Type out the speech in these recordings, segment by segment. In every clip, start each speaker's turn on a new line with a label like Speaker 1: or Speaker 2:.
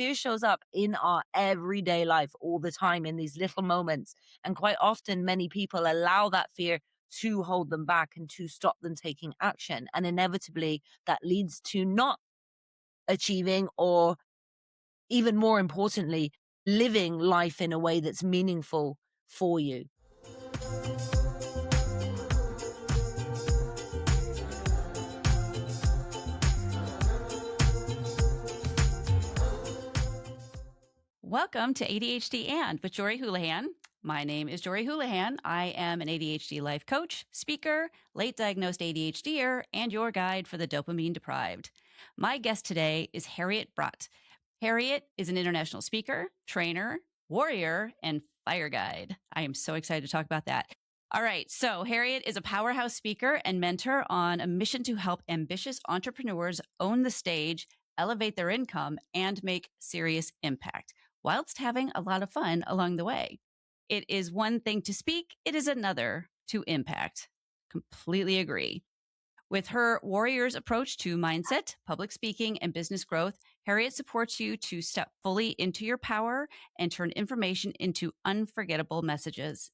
Speaker 1: fear shows up in our everyday life all the time in these little moments. And quite often, many people allow that fear to hold them back and to stop them taking action. And inevitably, that leads to not achieving, or even more importantly, living life in a way that's meaningful for you.
Speaker 2: Welcome to ADHD and with Jorie Houlihan. My name is Jorie Houlihan. I am an ADHD life coach, speaker, late diagnosed ADHDer, and your guide for the dopamine deprived. My guest today is Harriet Bratt. Harriet is an international speaker, trainer, warrior, and fire guide. I am so excited to talk about that. All right, so Harriet is a powerhouse speaker and mentor on a mission to help ambitious entrepreneurs own the stage, elevate their income, and make serious impact, whilst having a lot of fun along the way. It is one thing to speak, it is another to impact. Completely agree. With her warrior's approach to mindset, public speaking, and business growth, Harriet supports you to step fully into your power and turn information into unforgettable messages.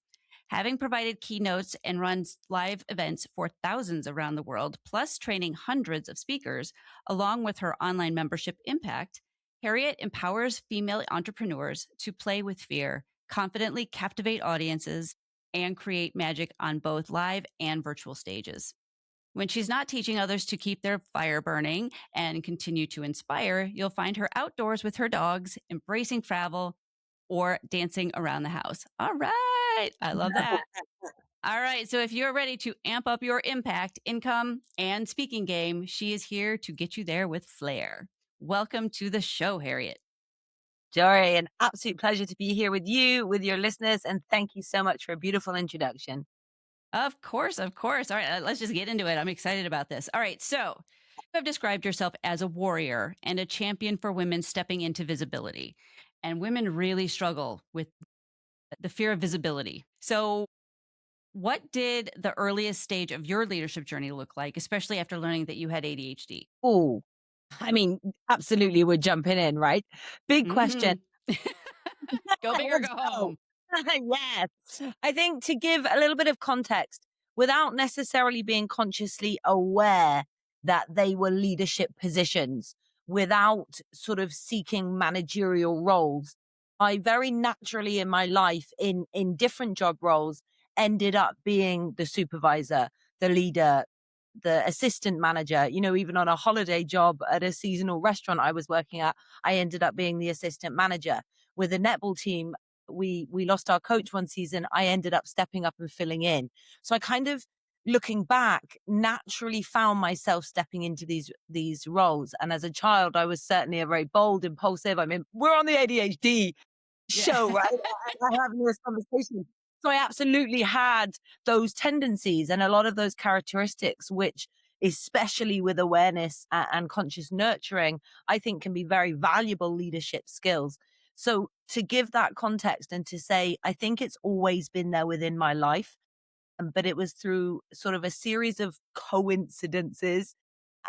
Speaker 2: Having provided keynotes and runs live events for thousands around the world, plus training hundreds of speakers, along with her online membership Impact, Harriet empowers female entrepreneurs to play with fear, confidently captivate audiences, and create magic on both live and virtual stages. When she's not teaching others to keep their fire burning and continue to inspire, you'll find her outdoors with her dogs, embracing travel, or dancing around the house. All right. I love that. All right. So if you're ready to amp up your impact, income, and speaking game, she is here to get you there with flair. Welcome to the show, Harriet.
Speaker 1: Jorie, an absolute pleasure to be here with you, with your listeners, and thank you so much for a beautiful introduction.
Speaker 2: Of course, of course. All right, let's just get into it. I'm excited about this. All right, so you have described yourself as a warrior and a champion for women stepping into visibility. And women really struggle with the fear of visibility. So, what did the earliest stage of your leadership journey look like, especially after learning that you had ADHD?
Speaker 1: Oh, I mean, absolutely, we're jumping in, right? Big question.
Speaker 2: Hmm. Go big or
Speaker 1: Let's
Speaker 2: go
Speaker 1: go.
Speaker 2: home.
Speaker 1: Yes. I think to give a little bit of context, without necessarily being consciously aware that they were leadership positions, without sort of seeking managerial roles, I very naturally in my life, in different job roles, ended up being the supervisor, the leader, the assistant manager. Even on a holiday job at a seasonal restaurant I was working at, I ended up being the assistant manager. With a netball team, we lost our coach one season. I ended up stepping up and filling in. So I kind of, looking back, naturally found myself stepping into these roles. And as a child, I was certainly a very bold, impulsive. I mean, we're on the ADHD
Speaker 2: Yeah.
Speaker 1: show, right? I'm having this conversation. So I absolutely had those tendencies and a lot of those characteristics, which, especially with awareness and conscious nurturing, I think can be very valuable leadership skills. So to give that context and to say, I think it's always been there within my life, but it was through sort of a series of coincidences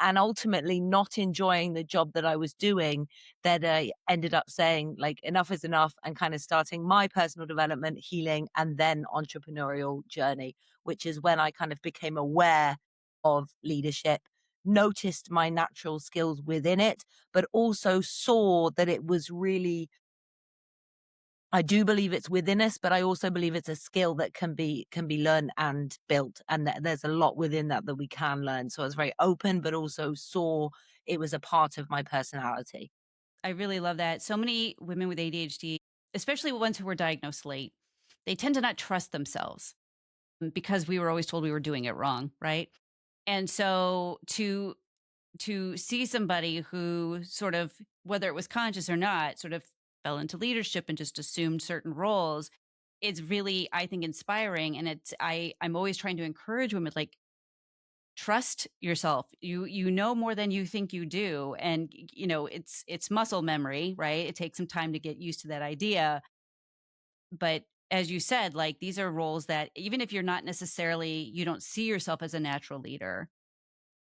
Speaker 1: and ultimately not enjoying the job that I was doing that I ended up saying, like, enough is enough, and kind of starting my personal development, healing, and then entrepreneurial journey, which is when I kind of became aware of leadership, noticed my natural skills within it, but also saw that it was really, I do believe it's within us, but I also believe it's a skill that can be learned and built, and that there's a lot within that we can learn. So I was very open, but also saw it was a part of my personality.
Speaker 2: I really love that. So many women with ADHD, especially ones who were diagnosed late, they tend to not trust themselves because we were always told we were doing it wrong, right? And so to see somebody who sort of, whether it was conscious or not, sort of fell into leadership and just assumed certain roles, it's really, I think, inspiring. And I'm always trying to encourage women, like, trust yourself. You know more than you think you do. And it's muscle memory, right? It takes some time to get used to that idea. But as you said, like, these are roles that even if you're not necessarily, you don't see yourself as a natural leader,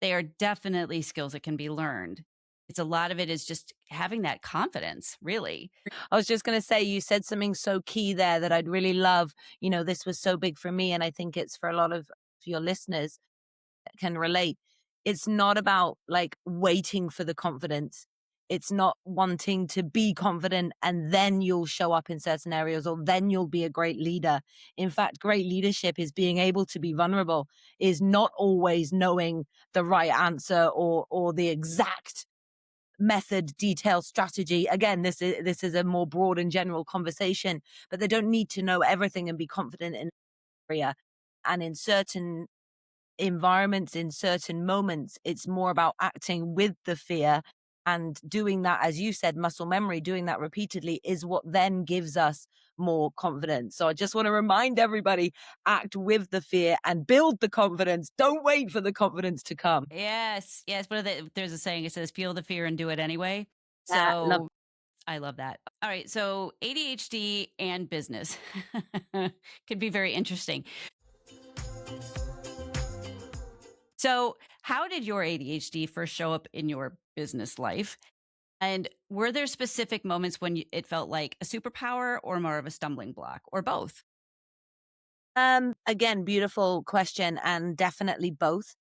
Speaker 2: they are definitely skills that can be learned. It's a lot of it is just having that confidence, really.
Speaker 1: I was just going to say, you said something so key there that I'd really love. This was so big for me, and I think it's for a lot of your listeners that can relate. It's not about like waiting for the confidence. It's not wanting to be confident and then you'll show up in certain areas or then you'll be a great leader. In fact, great leadership is being able to be vulnerable, is not always knowing the right answer or the exact method, detail, strategy. Again, this is a more broad and general conversation, but they don't need to know everything and be confident in an area. And in certain environments, in certain moments, it's more about acting with the fear and doing that, as you said, muscle memory, doing that repeatedly is what then gives us more confidence. So I just want to remind everybody, act with the fear and build the confidence. Don't wait for the confidence to come.
Speaker 2: Yes, yes. There's a saying, it says, feel the fear and do it anyway.
Speaker 1: Yeah, love.
Speaker 2: So I love that. All right. So ADHD and business could be very interesting. So, how did your ADHD first show up in your business life? And were there specific moments when it felt like a superpower or more of a stumbling block or both?
Speaker 1: Again, beautiful question, and definitely both.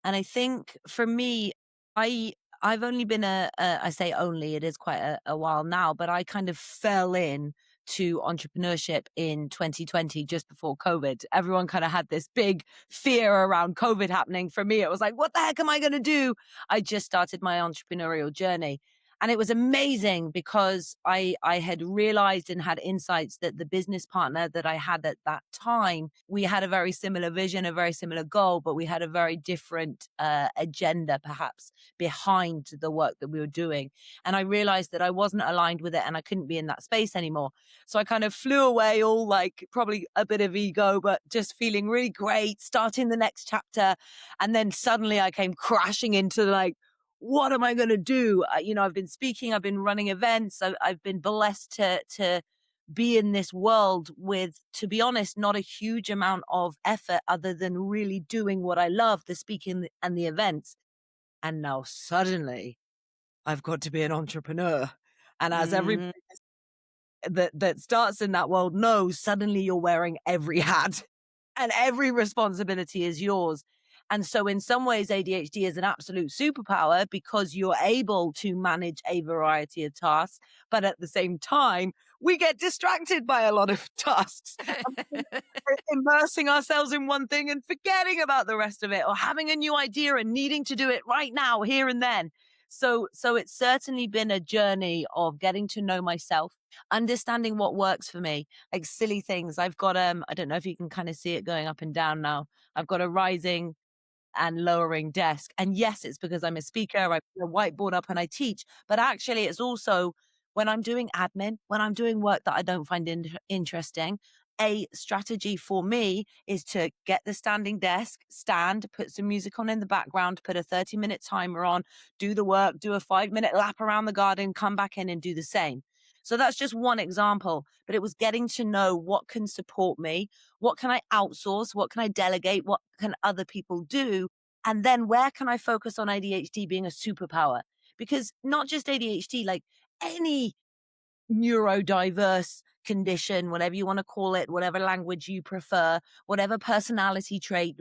Speaker 1: And I think for me, I I've only been I say only, it is quite a while now, but I kind of fell in to entrepreneurship in 2020, just before COVID. Everyone kind of had this big fear around COVID happening. For me, it was like, what the heck am I going to do? I just started my entrepreneurial journey. And it was amazing because I had realized and had insights that the business partner that I had at that time, we had a very similar vision, a very similar goal, but we had a very different agenda perhaps behind the work that we were doing. And I realized that I wasn't aligned with it and I couldn't be in that space anymore. So I kind of flew away, all like probably a bit of ego, but just feeling really great, starting the next chapter. And then suddenly I came crashing into like, what am I going to do? I've been speaking, I've been running events, I've been blessed to be in this world with, to be honest, not a huge amount of effort other than really doing what I love, the speaking and the events. And now suddenly I've got to be an entrepreneur. And as every
Speaker 2: Hmm.
Speaker 1: that starts in that world knows, suddenly you're wearing every hat and every responsibility is yours. And so, in some ways, ADHD is an absolute superpower because you're able to manage a variety of tasks. But at the same time, we get distracted by a lot of tasks, immersing ourselves in one thing and forgetting about the rest of it, or having a new idea and needing to do it right now, here and then. So it's certainly been a journey of getting to know myself, understanding what works for me, like silly things. I've got I don't know if you can kind of see it going up and down now. I've got a rising and lowering desk. And yes, it's because I'm a speaker, I put a whiteboard up and I teach, but actually it's also when I'm doing admin, when I'm doing work that I don't find interesting, a strategy for me is to get the standing desk, stand, put some music on in the background, put a 30-minute timer on, do the work, do a 5-minute lap around the garden, come back in and do the same. So that's just one example, but it was getting to know what can support me, what can I outsource, what can I delegate, what can other people do, and then where can I focus on ADHD being a superpower? Because not just ADHD, like any neurodiverse condition, whatever you want to call it, whatever language you prefer, whatever personality trait,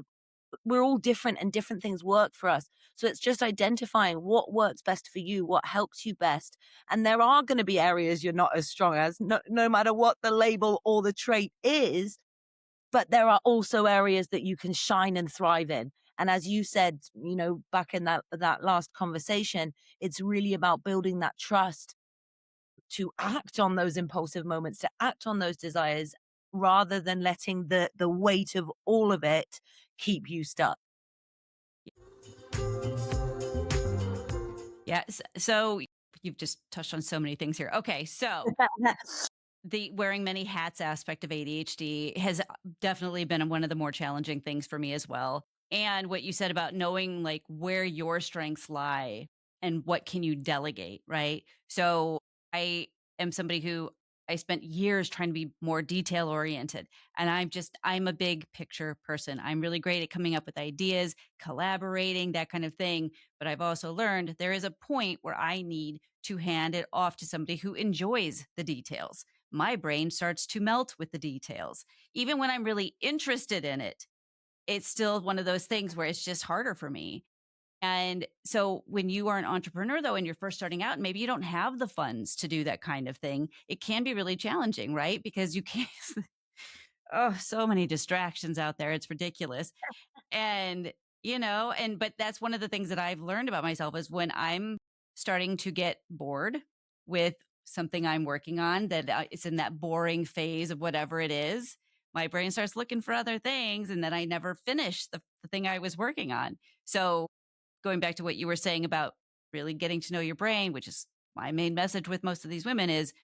Speaker 1: we're all different and different things work for us. So it's just identifying what works best for you, what helps you best. And there are going to be areas you're not as strong as, no matter what the label or the trait is, but there are also areas that you can shine and thrive in. And as you said, back in that last conversation, it's really about building that trust to act on those impulsive moments, to act on those desires, rather than letting the weight of all of it keep you stuck.
Speaker 2: Yes. So you've just touched on so many things here. Okay. So the wearing many hats aspect of ADHD has definitely been one of the more challenging things for me as well. And what you said about knowing like where your strengths lie and what can you delegate, right? So I am somebody who I spent years trying to be more detail oriented. And I'm a big picture person. I'm really great at coming up with ideas, collaborating, that kind of thing. But I've also learned there is a point where I need to hand it off to somebody who enjoys the details. My brain starts to melt with the details. Even when I'm really interested in it, it's still one of those things where it's just harder for me. And so when you are an entrepreneur, though, and you're first starting out, and maybe you don't have the funds to do that kind of thing, it can be really challenging, right? Because you can't, oh, so many distractions out there. It's ridiculous. And, but that's one of the things that I've learned about myself is when I'm starting to get bored with something I'm working on, that it's in that boring phase of whatever it is, my brain starts looking for other things. And then I never finish the thing I was working on. So, going back to what you were saying about really getting to know your brain, which is my main message with most of these women, is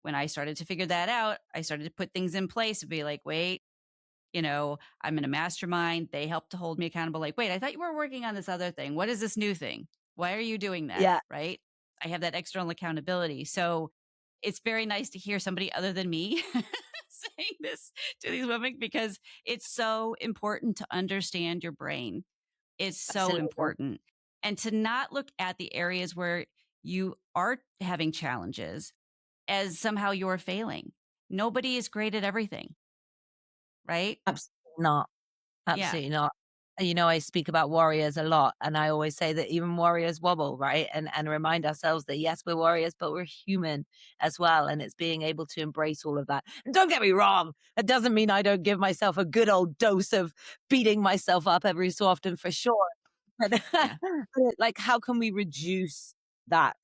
Speaker 2: when I started to figure that out, I started to put things in place to be like, wait, I'm in a mastermind. They help to hold me accountable. Like, wait, I thought you were working on this other thing. What is this new thing? Why are you doing that?
Speaker 1: Yeah,
Speaker 2: Right. I have that external accountability. So it's very nice to hear somebody other than me saying this to these women because it's so important to understand your brain. It's so
Speaker 1: absolutely.
Speaker 2: important. And to not look at the areas where you are having challenges as somehow you're failing. Nobody is great at everything, right?
Speaker 1: Absolutely not.
Speaker 2: Yeah.
Speaker 1: Absolutely not. I speak about warriors a lot, and I always say that even warriors wobble, right? And remind ourselves that yes, we're warriors, but we're human as well. And it's being able to embrace all of that. And don't get me wrong, it doesn't mean I don't give myself a good old dose of beating myself up every so often for sure. But,
Speaker 2: Yeah.
Speaker 1: like, how can we reduce that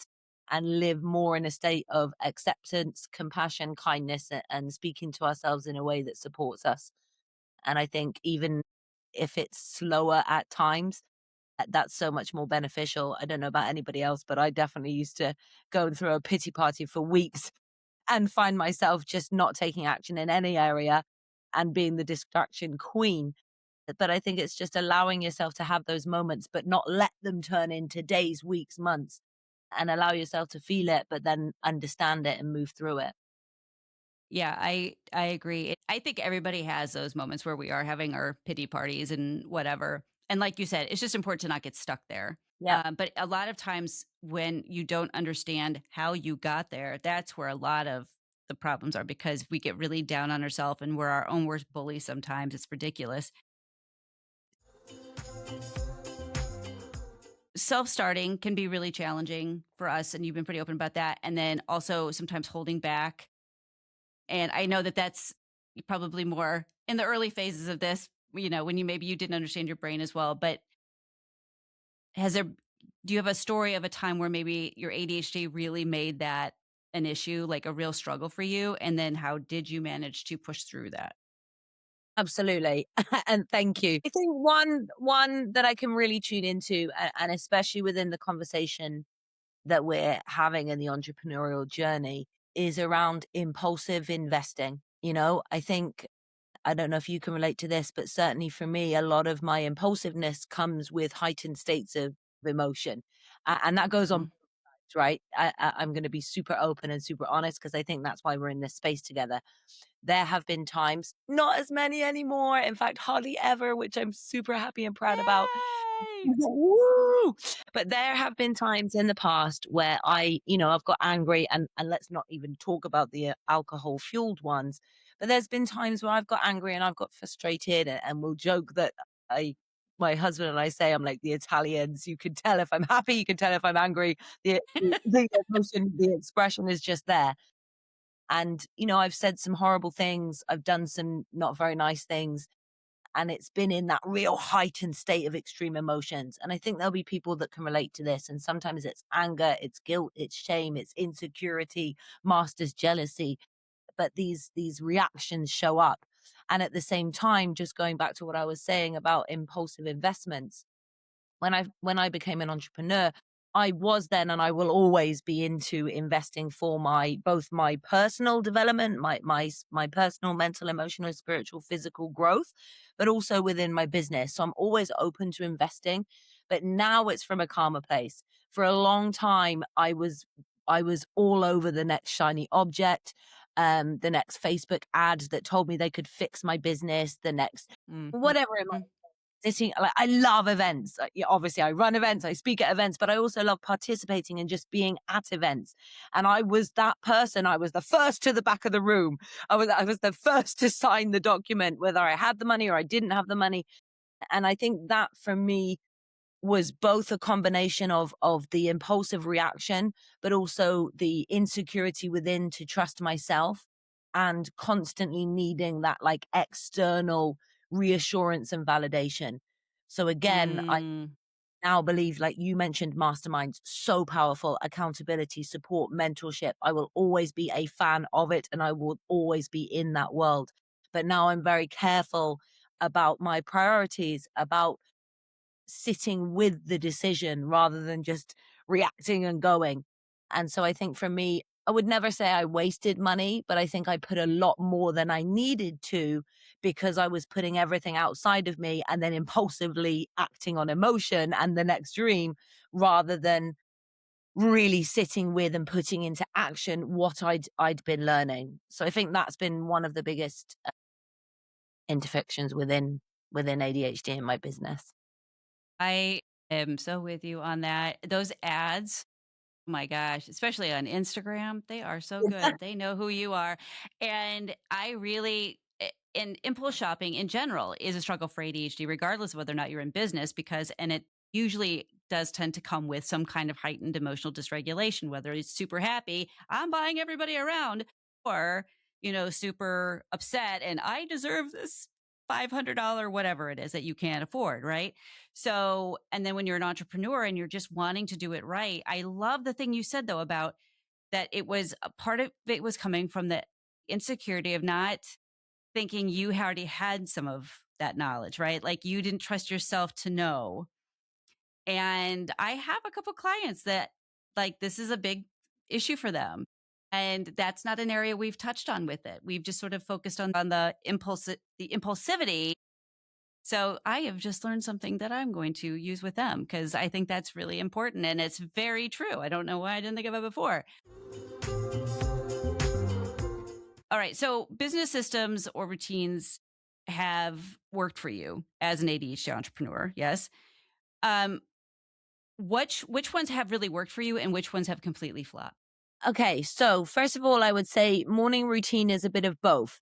Speaker 1: and live more in a state of acceptance, compassion, kindness, and speaking to ourselves in a way that supports us? And I think even if it's slower at times, that's so much more beneficial. I don't know about anybody else, but I definitely used to go and throw a pity party for weeks and find myself just not taking action in any area and being the distraction queen. But I think it's just allowing yourself to have those moments, but not let them turn into days, weeks, months, and allow yourself to feel it, but then understand it and move through it.
Speaker 2: Yeah, I agree. I think everybody has those moments where we are having our pity parties and whatever. And like you said, it's just important to not get stuck there.
Speaker 1: Yeah,
Speaker 2: But a lot of times when you don't understand how you got there, that's where a lot of the problems are because we get really down on ourselves and we're our own worst bully sometimes. It's ridiculous. Self-starting can be really challenging for us, and you've been pretty open about that. And then also sometimes holding back. And I know that that's probably more in the early phases of this, when you didn't understand your brain as well. But has there do you have a story of a time where maybe your ADHD really made that an issue, like a real struggle for you? And then how did you manage to push through that?
Speaker 1: absolutely. And thank you. I think one that I can really tune into, and especially within the conversation that we're having in the entrepreneurial journey, is around impulsive investing. I think I don't know if you can relate to this, but certainly for me, a lot of my impulsiveness comes with heightened states of emotion. And that goes on,
Speaker 2: Mhm.
Speaker 1: right? I'm going to be super open and super honest because I think that's why we're in this space together. There have been times, not as many anymore, in fact, hardly ever, which I'm super happy and proud about.
Speaker 2: Yay!
Speaker 1: Woo! But there have been times in the past where I've got angry, and let's not even talk about the alcohol fueled ones. But there's been times where I've got angry and I've got frustrated, and we'll joke that my husband and I say I'm like the Italians. You can tell if I'm happy, you can tell if I'm angry. The emotion, the expression is just there. And I've said some horrible things. I've done some not very nice things, and it's been in that real heightened state of extreme emotions. And I think there'll be people that can relate to this. And sometimes it's anger, it's guilt, it's shame, it's insecurity, master's jealousy. But these reactions show up. And at the same time, just going back to what I was saying about impulsive investments, when I became an entrepreneur, I was then and I will always be into investing for my both my personal development, my personal mental, emotional, spiritual, physical growth, but also within my business. So I'm always open to investing, but now it's from a calmer place. For a long time, I was all over the next shiny object. the next Facebook ad that told me they could fix my business, the next
Speaker 2: Mhm.
Speaker 1: whatever it might sitting like, I love events. Yeah, obviously, I run events, I speak at events, but I also love participating and just being at events. And I was that person. I was the first to the back of the room. I was the first to sign the document, whether I had the money or I didn't have the money. And I think that for me was both a combination of the impulsive reaction, but also the insecurity within to trust myself and constantly needing that like external reassurance and validation. So again, I
Speaker 2: Mm.
Speaker 1: now believe, like you mentioned, masterminds, so powerful, accountability, support, mentorship. I will always be a fan of it and I will always be in that world. But now I'm very careful about my priorities, about sitting with the decision rather than just reacting and going. And so I think for me, I would never say I wasted money, but I think I put a lot more than I needed to because I was putting everything outside of me and then impulsively acting on emotion and the next dream rather than really sitting with and putting into action what I'd been learning. So I think that's been one of the biggest interfictions within ADHD in my business.
Speaker 2: I am so with you on that. Those ads, oh my gosh, especially on Instagram, they are so good. They know who you are. And I really, and impulse shopping in general is a struggle for ADHD, regardless of whether or not you're in business, because, and it usually does tend to come with some kind of heightened emotional dysregulation, whether it's super happy, I'm buying everybody around, or, super upset and I deserve this $500 whatever it is that you can't afford, right? So, and then when you're an entrepreneur and you're just wanting to do it right, I love the thing you said though about that it was a part of it was coming from the insecurity of not thinking you already had some of that knowledge, right? Like you didn't trust yourself to know. And I have a couple clients that like this is a big issue for them. And that's not an area we've touched on with it. We've just sort of focused on the impulsivity. So I have just learned something that I'm going to use with them because I think that's really important and it's very true. I don't know why I didn't think of it before. All right. So business systems or routines have worked for you as an ADHD entrepreneur. Yes. Um, which ones have really worked for you and which ones have completely flopped?
Speaker 1: Okay, so first of all, I would say morning routine is a bit of both.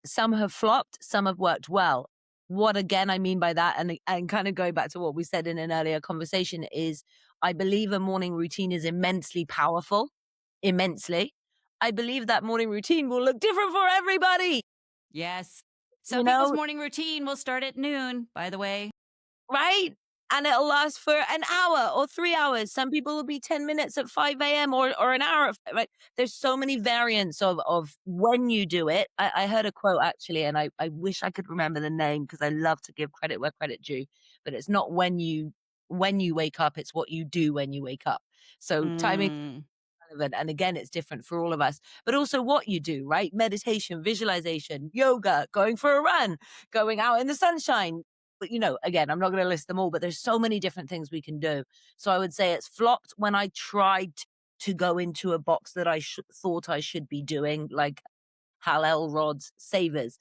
Speaker 1: Some have flopped, some have worked well. What again I mean by that, and kind of going back to what we said in an earlier conversation, is I believe a morning routine is immensely powerful, immensely. I believe that morning routine will look different for everybody,
Speaker 2: Yes.
Speaker 1: you
Speaker 2: Some people's
Speaker 1: know,
Speaker 2: morning routine will start at noon, by the way.
Speaker 1: right? And it'll last for an hour or 3 hours. Some people will be 10 minutes at 5 a.m. or an hour at right? There's so many variants of when you do it. I heard a quote actually, and I wish I could remember the name because I love to give credit where credit due, but it's not when you wake up, it's what you do when you wake up. So timing
Speaker 2: Mm.
Speaker 1: relevant. And again, it's different for all of us, but also what you do, right? Meditation, visualization, yoga, going for a run, going out in the sunshine. But, again, I'm not going to list them all, but there's so many different things we can do. So I would say it's flopped when I tried to go into a box that I thought I should be doing, like Hallel rods, savers.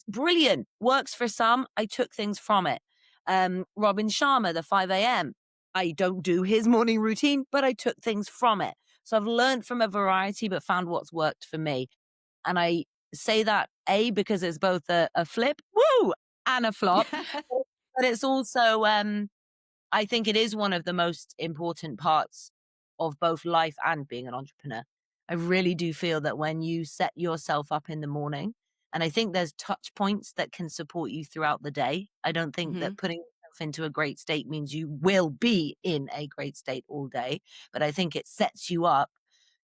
Speaker 1: Brilliant. Works for some. I took things from it. Robin Sharma, the 5 a.m. I don't do his morning routine, but I took things from it. So I've learned from a variety, but found what's worked for me. And I say that A, because it's both a flip, woo, and a flop, but it's also, I think it is one of the most important parts of both life and being an entrepreneur. I really do feel that when you set yourself up in the morning, and I think there's touch points that can support you throughout the day. I don't think
Speaker 2: Hmm.
Speaker 1: that putting yourself into a great state means you will be in a great state all day, but I think it sets you up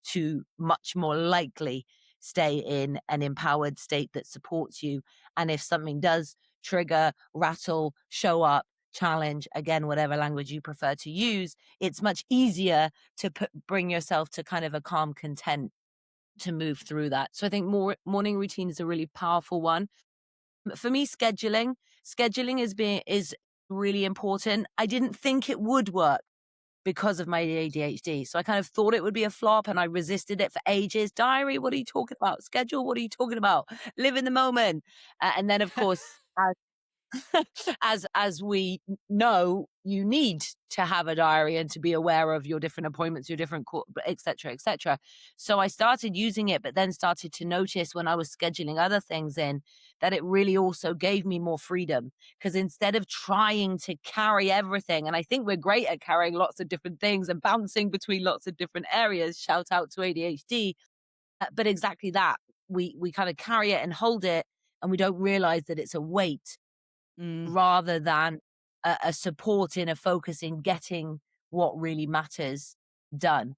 Speaker 1: to much more likely stay in an empowered state that supports you. And if something does trigger, rattle, show up, challenge, again, whatever language you prefer to use, it's much easier to bring yourself to kind of a calm content to move through that. So I think morning routine is a really powerful one. For me, scheduling is really important. I didn't think it would work. because of my ADHD. So I kind of thought it would be a flop and I resisted it for ages. Diary, what are you talking about? Schedule, what are you talking about? Live in the moment. And then, of course, as we know, you need to have a diary and to be aware of your different appointments, your different et cetera, et cetera. So I started using it, but then started to notice when I was scheduling other things in that it really also gave me more freedom, because instead of trying to carry everything, and I think we're great at carrying lots of different things and bouncing between lots of different areas, shout out to ADHD, but exactly that, we kind of carry it and hold it, and we don't realize that it's a weight
Speaker 2: Mm.
Speaker 1: rather than a support in a focus in getting what really matters done.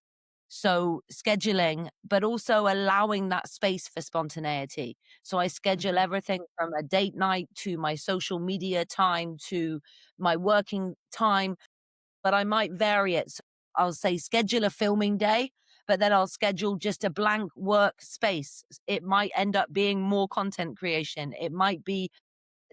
Speaker 1: So scheduling, but also allowing that space for spontaneity. So I schedule
Speaker 2: Mhm.
Speaker 1: everything from a date night to my social media time to my working time, but I might vary it. So I'll say schedule a filming day, but then I'll schedule just a blank work space. It might end up being more content creation. It might be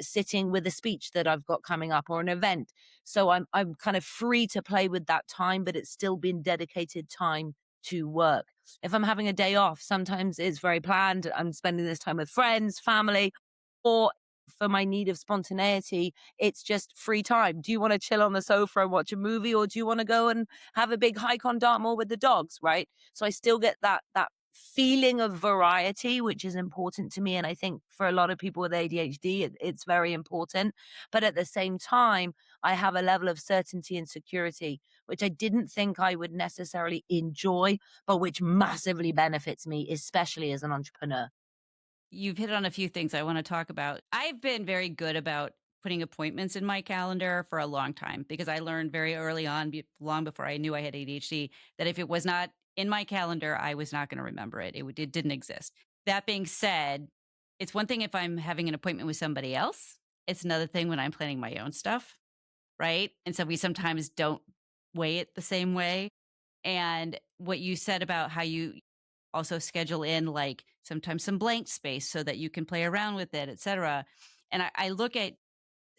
Speaker 1: sitting with a speech that I've got coming up or an event. So I'm kind of free to play with that time, but it's still been dedicated time to work. If I'm having a day off, sometimes it's very planned. I'm spending this time with friends, family, or for my need of spontaneity, it's just free time. Do you want to chill on the sofa and watch a movie, or do you want to go and have a big hike on Dartmoor with the dogs? Right. So I still get that feeling of variety, which is important to me. And I think for a lot of people with ADHD, it's very important. But at the same time, I have a level of certainty and security, which I didn't think I would necessarily enjoy, but which massively benefits me, especially as an entrepreneur.
Speaker 2: You've hit on a few things I want to talk about. I've been very good about putting appointments in my calendar for a long time because I learned very early on, long before I knew I had ADHD, that if it was not in my calendar, I was not going to remember it. It didn't exist. That being said, it's one thing if I'm having an appointment with somebody else. It's another thing when I'm planning my own stuff, right? And so we sometimes don't weigh it the same way. And what you said about how you also schedule in like sometimes some blank space so that you can play around with it, et cetera. And I look at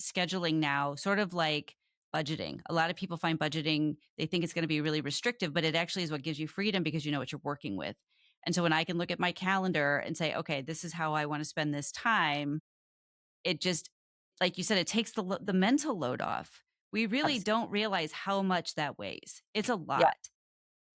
Speaker 2: scheduling now sort of like budgeting. A lot of people find budgeting, they think it's going to be really restrictive, but it actually is what gives you freedom because you know what you're working with. And so when I can look at my calendar and say, okay, this is how I want to spend this time, it just, like you said, it takes the mental load off. We really
Speaker 1: Absolutely.
Speaker 2: don't realize how much that weighs. It's a
Speaker 1: Yeah.
Speaker 2: lot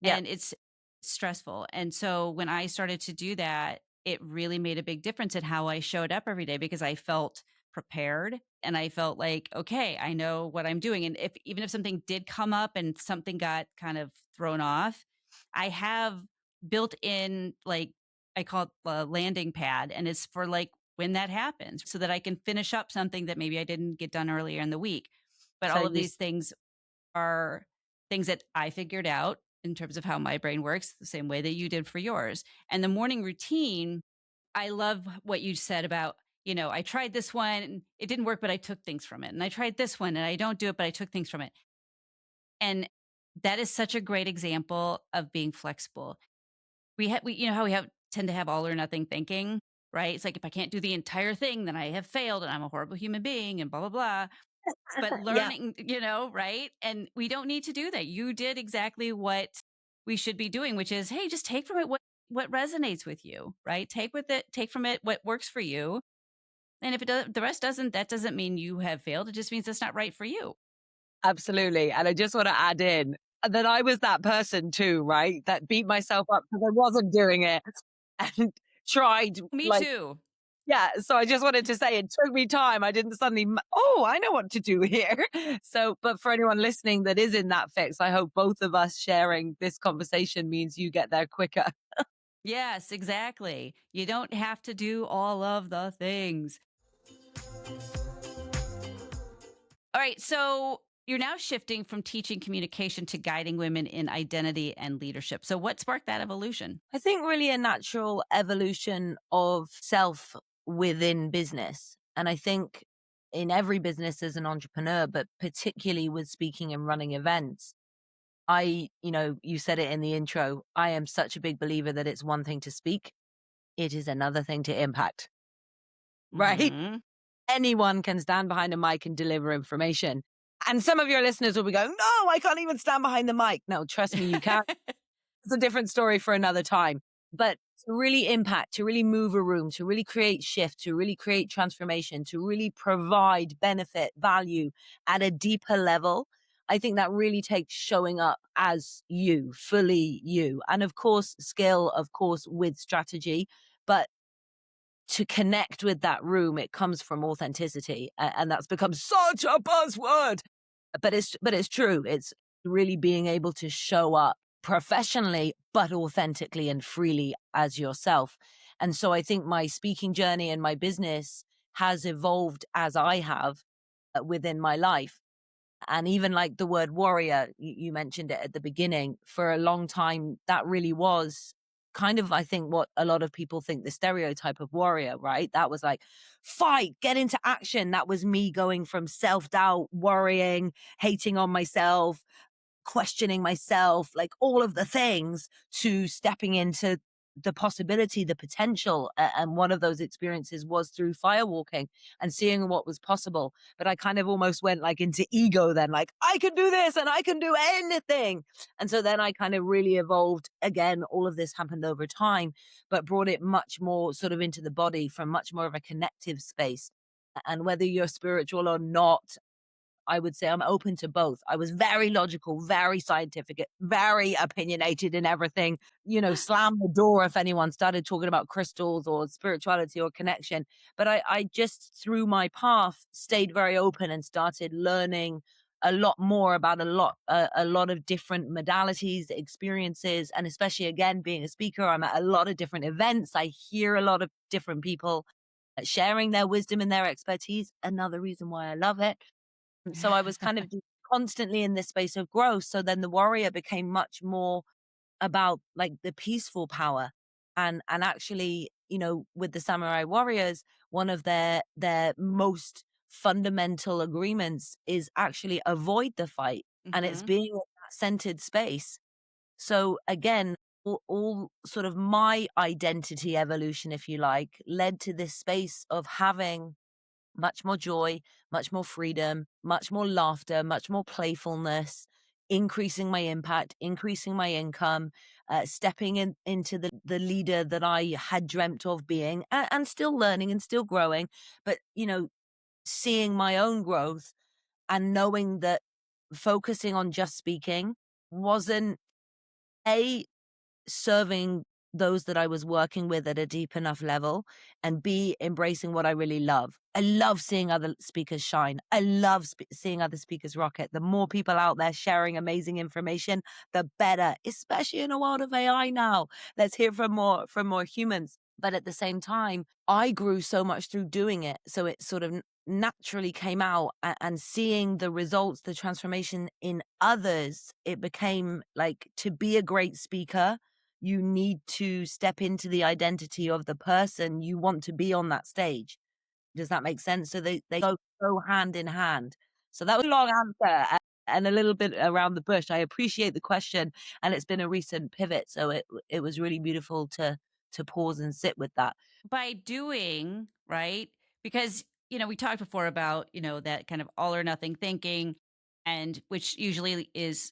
Speaker 1: Yeah.
Speaker 2: and it's stressful. And so when I started to do that, it really made a big difference in how I showed up every day because I felt prepared and I felt like, okay, I know what I'm doing. And if even if something did come up and something got kind of thrown off, I have built in like I call it a landing pad and it's for like when that happens so that I can finish up something that maybe I didn't get done earlier in the week. But
Speaker 1: So
Speaker 2: all of
Speaker 1: you
Speaker 2: these things are things that I figured out in terms of how my brain works, the same way that you did for yours. And the morning routine, I love what you said about, I tried this one and it didn't work, but I took things from it. And I tried this one and I don't do it, but I took things from it. And that is such a great example of being flexible. We you know how we have tend to have all or nothing thinking, right? It's like if I can't do the entire thing, then I have failed and I'm a horrible human being and blah blah blah. But
Speaker 1: yeah.
Speaker 2: learning, right? And we don't need to do that. You did exactly what we should be doing, which is, hey, just take from it what resonates with you, right? Take from it what works for you. And if it does the rest doesn't, that doesn't mean you have failed. It just means it's not right for you.
Speaker 1: Absolutely. And I just want to add in that I was that person too, right? That beat myself up because I wasn't doing it and tried
Speaker 2: Me
Speaker 1: like,
Speaker 2: too.
Speaker 1: yeah. So I just wanted to say it took me time. I didn't suddenly, oh, I know what to do here. So, but for anyone listening that is in that fix, I hope both of us sharing this conversation means you get there quicker.
Speaker 2: Yes, exactly. You don't have to do all of the things. All right. So you're now shifting from teaching communication to guiding women in identity and leadership. So what sparked that evolution?
Speaker 1: I think really a natural evolution of self within business. And I think in every business as an entrepreneur, but particularly with speaking and running events, you said it in the intro, I am such a big believer that it's one thing to speak, it is another thing to impact, right?
Speaker 2: Hmm.
Speaker 1: Anyone can stand behind a mic and deliver information. And some of your listeners will be going, no, I can't even stand behind the mic. No, trust me, you can. It's a different story for another time. But to really impact, to really move a room, to really create shift, to really create transformation, to really provide benefit, value at a deeper level, I think that really takes showing up as you, fully you. And of course, skill, of course, with strategy. But to connect with that room, it comes from authenticity. And that's become such a buzzword. But it's true. It's really being able to show up professionally, but authentically and freely as yourself. And so I think my speaking journey and my business has evolved as I have within my life. And even like the word warrior, you mentioned it at the beginning, for a long time, that really was kind of, I think, what a lot of people think the stereotype of warrior, right? That was like, fight, get into action. That was me going from self doubt, worrying, hating on myself, questioning myself, like all of the things, to stepping into the possibility, the potential. And one of those experiences was through firewalking and seeing what was possible. But I kind of almost went like into ego then, like, I can do this and I can do anything. And so then I kind of really evolved. Again, all of this happened over time, but brought it much more sort of into the body from much more of a connective space. And whether you're spiritual or not, I would say I'm open to both. I was very logical, very scientific, very opinionated in everything, slam the door if anyone started talking about crystals or spirituality or connection. But I just, through my path, stayed very open and started learning a lot more about a lot of different modalities, experiences, and especially again, being a speaker, I'm at a lot of different events. I hear a lot of different people sharing their wisdom and their expertise. Another reason why I love it. So I was kind of just constantly in this space of growth. So then the warrior became much more about like the peaceful power. And actually, with the samurai warriors, one of their most fundamental agreements is actually avoid the fight. And it's
Speaker 2: Hmm.
Speaker 1: being in that centered space. So again, all sort of my identity evolution, if you like, led to this space of having much more joy, much more freedom, much more laughter, much more playfulness, increasing my impact, increasing my income, stepping into the leader that I had dreamt of being, and still learning and still growing, but seeing my own growth and knowing that focusing on just speaking wasn't a serving those that I was working with at a deep enough level, and B, embracing what I really love. I love seeing other speakers shine. I love seeing other speakers rocket. The more people out there sharing amazing information, the better, especially in a world of AI now. Let's hear from more humans. But at the same time, I grew so much through doing it. So it sort of naturally came out, and seeing the results, the transformation in others, it became like, to be a great speaker, you need to step into the identity of the person you want to be on that stage. Does that make sense? So they go hand in hand. So that was a long answer and a little bit around the bush. I appreciate the question, and it's been a recent pivot, so it was really beautiful to pause and sit with that.
Speaker 2: By doing, right? Because, we talked before about, that kind of all or nothing thinking, and which usually is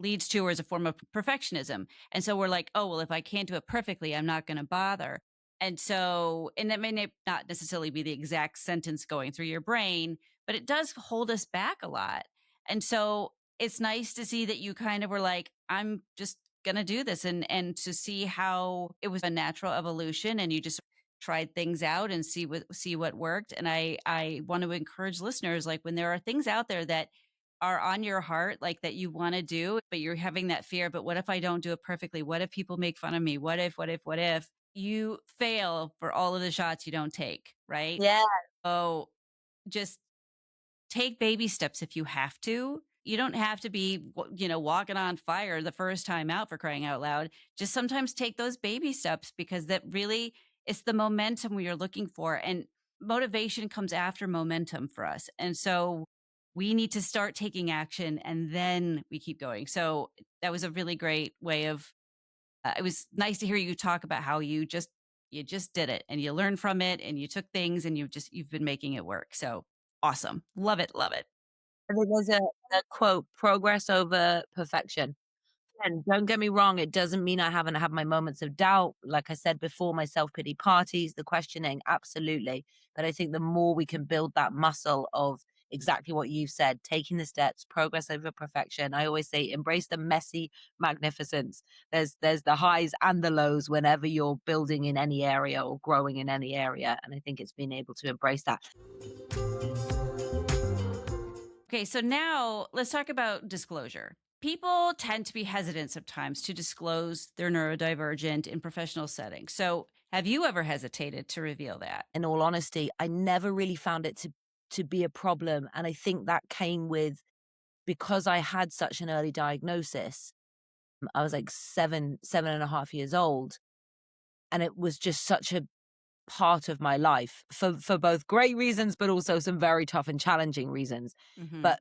Speaker 2: leads to or is a form of perfectionism. And so we're like, oh, well, if I can't do it perfectly, I'm not going to bother. And that may not necessarily be the exact sentence going through your brain, but it does hold us back a lot. And so it's nice to see that you kind of were like, I'm just going to do this, and to see how it was a natural evolution and you just tried things out and see what worked. And I want to encourage listeners, like, when there are things out there that are on your heart, like that you want to do, but you're having that fear, but what if I don't do it perfectly? What if people make fun of me? What if you fail for all of the shots you don't take, right?
Speaker 1: Yeah.
Speaker 2: Oh, just take baby steps if you have to. You don't have to be, walking on fire the first time out, for crying out loud. Just sometimes take those baby steps, because that really it's the momentum we are looking for. And motivation comes after momentum for us. And so we need to start taking action and then we keep going. So that was a really great way of, it was nice to hear you talk about how you just did it and you learned from it and you took things and you've been making it work. So awesome. Love it. Love it.
Speaker 1: I think there's a quote, progress over perfection. And don't get me wrong, it doesn't mean I haven't had my moments of doubt. Like I said before, my self-pity parties, the questioning, absolutely. But I think the more we can build that muscle of exactly what you've said, taking the steps, progress over perfection. I always say embrace the messy magnificence. There's the highs and the lows whenever you're building in any area or growing in any area. And I think it's being able to embrace that.
Speaker 2: Okay, so now let's talk about disclosure. People tend to be hesitant sometimes to disclose they're neurodivergent in professional settings. So, have you ever hesitated to reveal that?
Speaker 1: In all honesty, I never really found it to be a problem. And I think that came with because I had such an early diagnosis. I was like 7.5 years old, and it was just such a part of my life for both great reasons, but also some very tough and challenging reasons.
Speaker 2: Hmm.
Speaker 1: But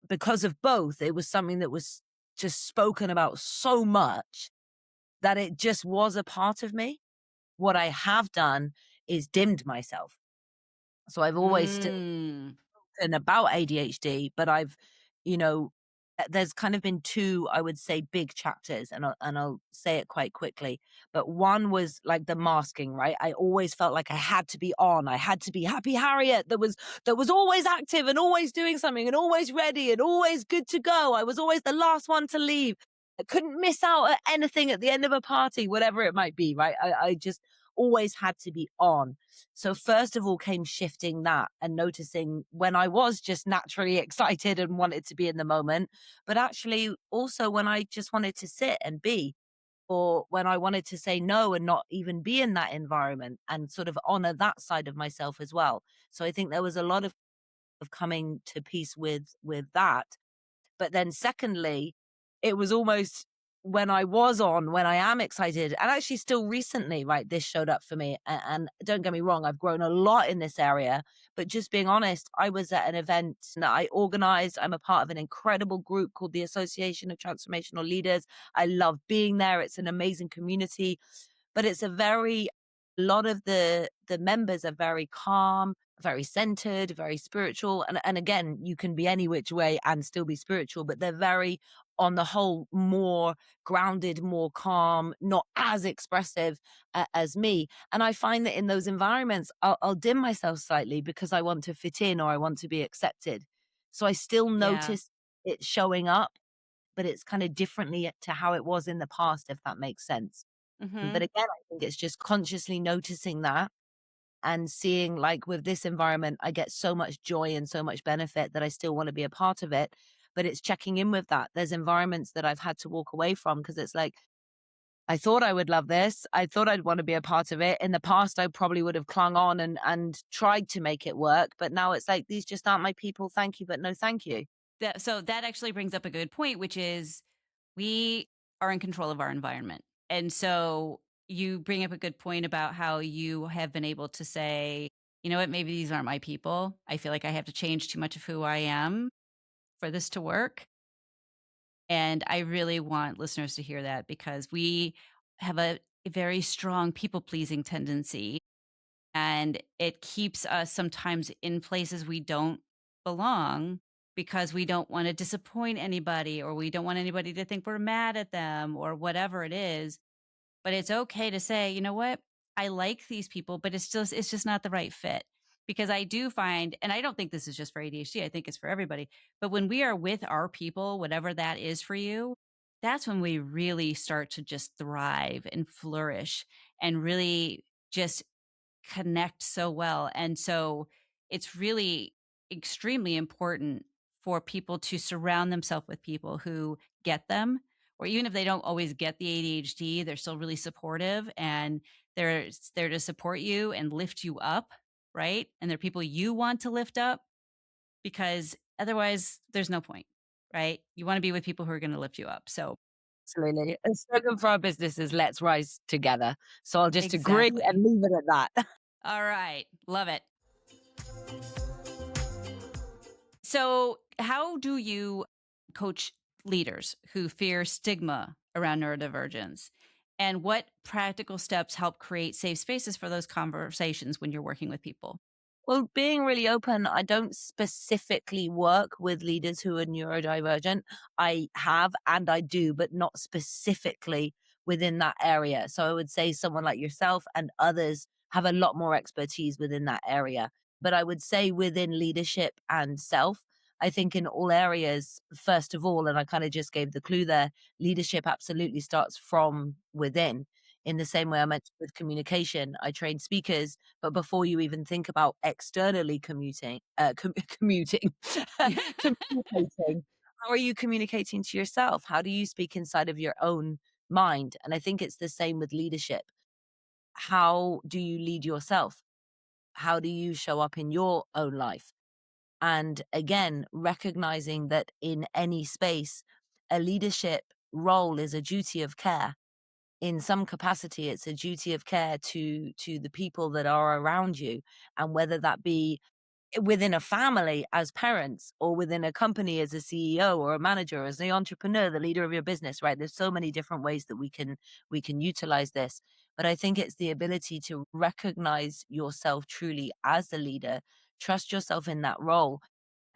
Speaker 1: because of both, it was something that was just spoken about so much that it just was a part of me. What I have done is dimmed myself. So I've always still
Speaker 2: Mm.
Speaker 1: and about ADHD, but I've, you know, there's kind of been two, I would say, big chapters, and I'll say it quite quickly. But one was like the masking, right? I always felt like I had to be on. I had to be Happy Harriet that was always active and always doing something and always ready and always good to go. I was always the last one to leave. I couldn't miss out at anything at the end of a party, whatever it might be, right? I just always had to be on. So first of all came shifting that and noticing when I was just naturally excited and wanted to be in the moment, but actually also when I just wanted to sit and be, or when I wanted to say no and not even be in that environment and sort of honor that side of myself as well. So I think there was a lot of coming to peace with that. But then secondly, it was almost when I am excited, and actually still recently, right, this showed up for me. And don't get me wrong, I've grown a lot in this area, but just being honest, I was at an event that I organized. I'm a part of an incredible group called the Association of Transformational Leaders. I love being there. It's an amazing community, but it's a lot of the members are very calm, very centered, very spiritual. And again, you can be any which way and still be spiritual, but they're very, on the whole, more grounded, more calm, not as expressive as me. And I find that in those environments, I'll dim myself slightly because I want to fit in or I want to be accepted. So I still
Speaker 2: Yeah.
Speaker 1: notice it showing up, but it's kind of differently to how it was in the past, if that makes sense. But
Speaker 2: Hmm.
Speaker 1: again, I think it's just consciously noticing that and seeing, like, with this environment, I get so much joy and so much benefit that I still wanna be a part of it, but it's checking in with that. There's environments that I've had to walk away from because it's like, I thought I would love this. I thought I'd wanna be a part of it. In the past, I probably would have clung on and tried to make it work, but now it's like, these just aren't my people. Thank you, but no thank you.
Speaker 2: So that actually brings up a good point, which is we are in control of our environment. And so you bring up a good point about how you have been able to say, you know what, maybe these aren't my people. I feel like I have to change too much of who I am for this to work. And I really want listeners to hear that because we have a very strong people pleasing tendency and it keeps us sometimes in places we don't belong because we don't want to disappoint anybody or we don't want anybody to think we're mad at them or whatever it is. But it's okay to say, you know what? I like these people, but it's just not the right fit. Because I do find, and I don't think this is just for ADHD, I think it's for everybody. But when we are with our people, whatever that is for you, that's when we really start to just thrive and flourish and really just connect so well. And so it's really extremely important for people to surround themselves with people who get them, or even if they don't always get the ADHD, they're still really supportive and they're there to support you and lift you up, right? And they're people you want to lift up because otherwise there's no point, right? You want to be with people who are going to lift you up. So,
Speaker 1: Absolutely. A slogan for our business is "Let's rise together." So I'll just agree
Speaker 2: exactly.
Speaker 1: and leave it at that.
Speaker 2: All right. Love it. So, how do you coach leaders who fear stigma around neurodivergence? And what practical steps help create safe spaces for those conversations when you're working with people?
Speaker 1: Well, being really open, I don't specifically work with leaders who are neurodivergent. I have and I do, but not specifically within that area. So I would say someone like yourself and others have a lot more expertise within that area. But I would say within leadership and self, I think in all areas, first of all, and I kind of just gave the clue there, leadership absolutely starts from within. In the same way I mentioned with communication, I train speakers, but before you even think about externally commuting, communicating, how are you communicating to yourself? How do you speak inside of your own mind? And I think it's the same with leadership. How do you lead yourself? How do you show up in your own life? And again, recognizing that in any space, a leadership role is a duty of care. In some capacity, it's a duty of care to the people that are around you, and whether that be within a family as parents or within a company as a CEO or a manager, as the entrepreneur, the leader of your business, right? There's so many different ways that we can utilize this. But I think it's the ability to recognize yourself truly as a leader, trust yourself in that role,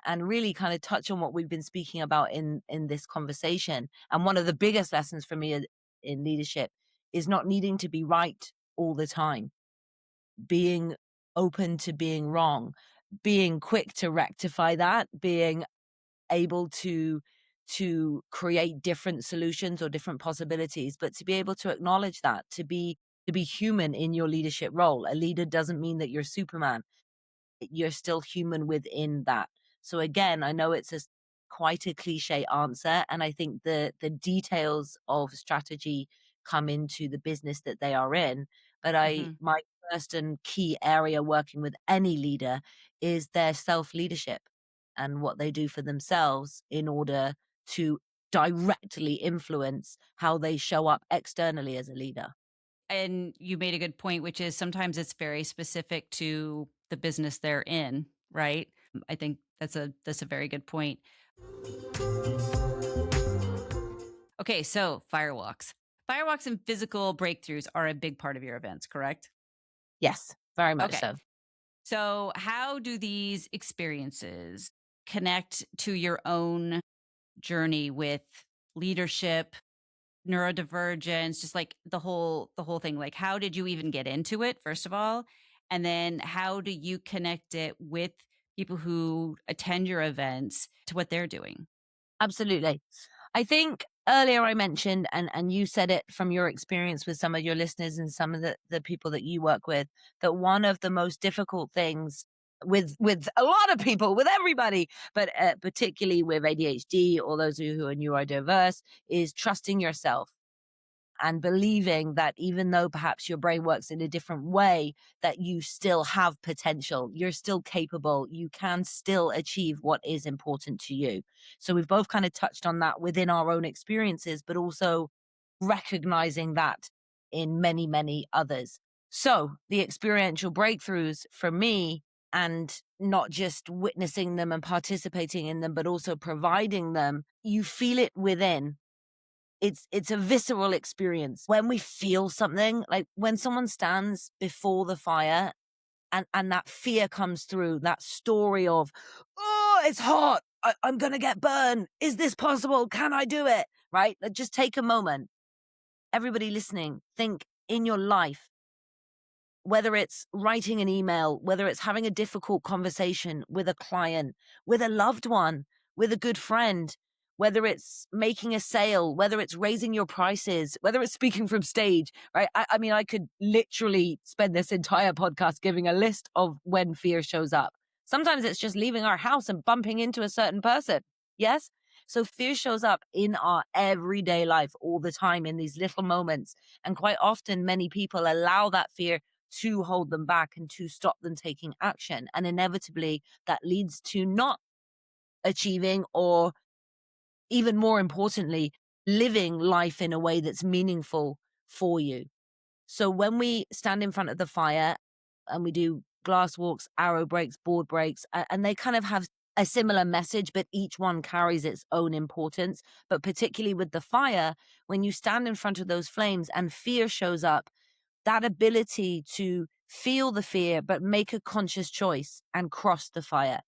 Speaker 1: and really kind of touch on what we've been speaking about in this conversation. And one of the biggest lessons for me in leadership is not needing to be right all the time, being open to being wrong, being quick to rectify that, being able to create different solutions or different possibilities, but to be able to acknowledge that, to be human in your leadership role. A leader doesn't mean that you're Superman. You're still human within that. So again, I know it's quite a cliche answer, and I think the details of strategy come into the business that they are in. But I
Speaker 2: Mhm.
Speaker 1: my first and key area working with any leader is their self leadership and what they do for themselves in order to directly influence how they show up externally as a leader.
Speaker 2: And you made a good point, which is sometimes it's very specific to the business they're in, right? I think that's a very good point. Okay, so firewalks. Firewalks and physical breakthroughs are a big part of your events, correct?
Speaker 1: Yes, very much
Speaker 2: Okay.
Speaker 1: so.
Speaker 2: So, how do these experiences connect to your own journey with leadership, neurodivergence, just like the whole thing? Like, how did you even get into it, first of all? And then how do you connect it with people who attend your events to what they're doing?
Speaker 1: Absolutely. I think earlier I mentioned, and you said it from your experience with some of your listeners and some of the people that you work with, that one of the most difficult things with a lot of people, with everybody, but particularly with ADHD or those who are neurodiverse, is trusting yourself and believing that even though perhaps your brain works in a different way, that you still have potential, you're still capable, you can still achieve what is important to you. So we've both kind of touched on that within our own experiences, but also recognizing that in many, many others. So the experiential breakthroughs for me, and not just witnessing them and participating in them, but also providing them, you feel it within. It's a visceral experience. When we feel something, like when someone stands before the fire and that fear comes through, that story of, "Oh, it's hot. I'm gonna get burned. Is this possible? Can I do it?" Right? Like, just take a moment. Everybody listening, think in your life, whether it's writing an email, whether it's having a difficult conversation with a client, with a loved one, with a good friend, whether it's making a sale, whether it's raising your prices, whether it's speaking from stage, right? I mean, I could literally spend this entire podcast giving a list of when fear shows up. Sometimes it's just leaving our house and bumping into a certain person. Yes? So fear shows up in our everyday life all the time in these little moments. And quite often, many people allow that fear to hold them back and to stop them taking action. And inevitably, that leads to not achieving, or even more importantly, living life in a way that's meaningful for you. So when we stand in front of the fire and we do glass walks, arrow breaks, board breaks, and they kind of have a similar message, but each one carries its own importance. But particularly with the fire, when you stand in front of those flames and fear shows up, that ability to feel the fear, but make a conscious choice and cross the fire.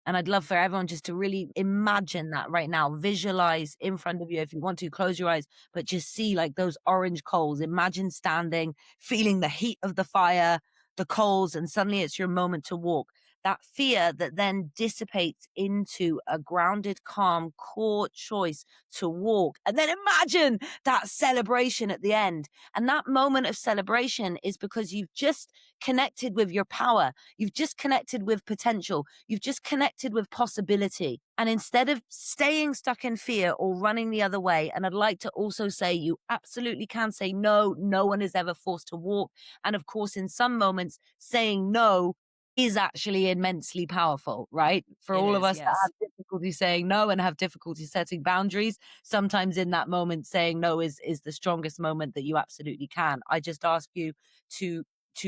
Speaker 1: And I'd love for everyone just to really imagine that right now. Visualize in front of you. If you want to, close your eyes, but just see like those orange coals. Imagine standing, feeling the heat of the fire, the coals, and suddenly it's your moment to walk. That fear that then dissipates into a grounded, calm, core choice to walk. And then imagine that celebration at the end. And that moment of celebration is because you've just connected with your power. You've just connected with potential. You've just connected with possibility. And instead of staying stuck in fear or running the other way, and I'd like to also say you absolutely can say no. No one is ever forced to walk. And of course, in some moments, saying no is actually immensely powerful, right? For
Speaker 2: It
Speaker 1: all of
Speaker 2: is,
Speaker 1: us that
Speaker 2: yes.
Speaker 1: have difficulty saying no and have difficulty setting boundaries, sometimes in that moment saying no is the strongest moment that you absolutely can. I just ask you to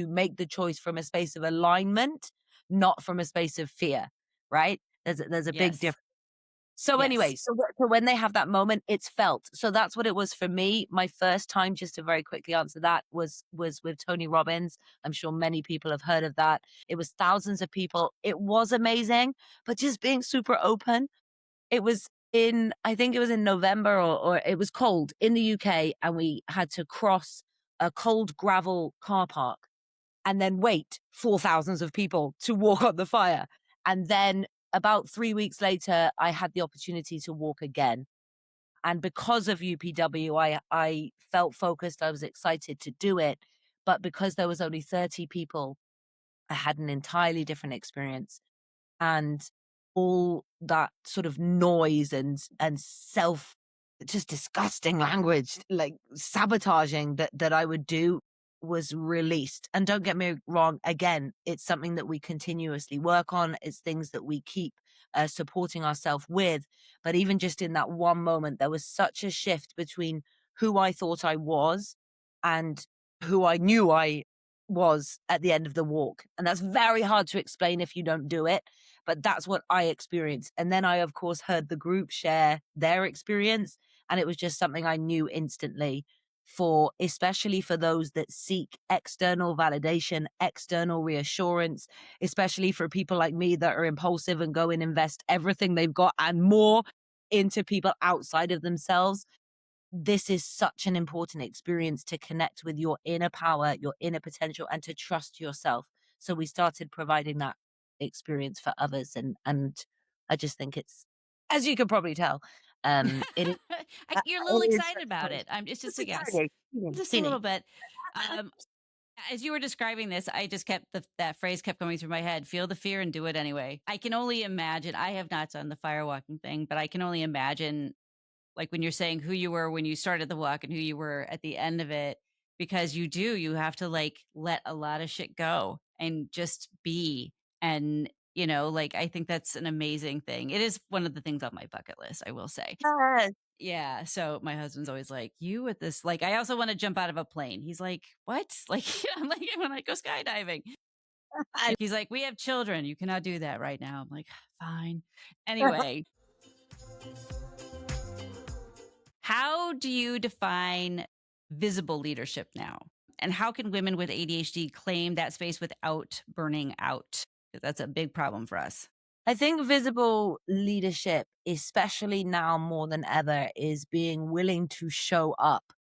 Speaker 1: make the choice from a space of alignment, not from a space of fear, right? There's a big
Speaker 2: Yes.
Speaker 1: difference. So
Speaker 2: Yes.
Speaker 1: anyway, so when they have that moment, it's felt. So that's what it was for me. My first time, just to very quickly answer that, was with Tony Robbins. I'm sure many people have heard of that. It was thousands of people. It was amazing, but just being super open. It was I think it was in November, or it was cold in the UK, and we had to cross a cold gravel car park and then wait for thousands of people to walk on the fire. And then about 3 weeks later, I had the opportunity to walk again. And because of UPW, I felt focused. I was excited to do it. But because there was only 30 people, I had an entirely different experience. And all that sort of noise and self just disgusting language, like sabotaging that I would do was released. And don't get me wrong, again, it's something that we continuously work on. It's things that we keep supporting ourselves with. But even just in that one moment, there was such a shift between who I thought I was and who I knew I was at the end of the walk. And that's very hard to explain if you don't do it, but that's what I experienced. And then I, of course, heard the group share their experience, and it was just something I knew instantly for, especially for those that seek external validation, external reassurance, especially for people like me that are impulsive and go and invest everything they've got and more into people outside of themselves. This is such an important experience to connect with your inner power, your inner potential, and to trust yourself. So we started providing that experience for others, and I just think it's, as you can probably tell, it is
Speaker 2: You're a little
Speaker 1: it is
Speaker 2: excited about it. I'm it's just
Speaker 1: just
Speaker 2: a
Speaker 1: a
Speaker 2: yes,
Speaker 1: tiny, teeny,
Speaker 2: just a little
Speaker 1: teeny.
Speaker 2: bit. Um, as you were describing this, I just kept that phrase kept coming through my head. Feel the fear and do it anyway. I can only imagine. I have not done the firewalking thing, but I can only imagine, like when you're saying who you were when you started the walk and who you were at the end of it, because you have to like let a lot of shit go and just be. And like, I think that's an amazing thing. It is one of the things on my bucket list, I will say.
Speaker 1: Yes.
Speaker 2: Yeah, so my husband's always like, "You with this, like, I also wanna jump out of a plane." He's like, "What?" Like, I'm like, "I wanna go skydiving."
Speaker 1: I
Speaker 2: He's like, "We have children, you cannot do that right now." I'm like, "Fine." Anyway, how do you define visible leadership now? And how can women with ADHD claim that space without burning out? 'Cause that's a big problem for us.
Speaker 1: I think visible leadership, especially now more than ever, is being willing to show up.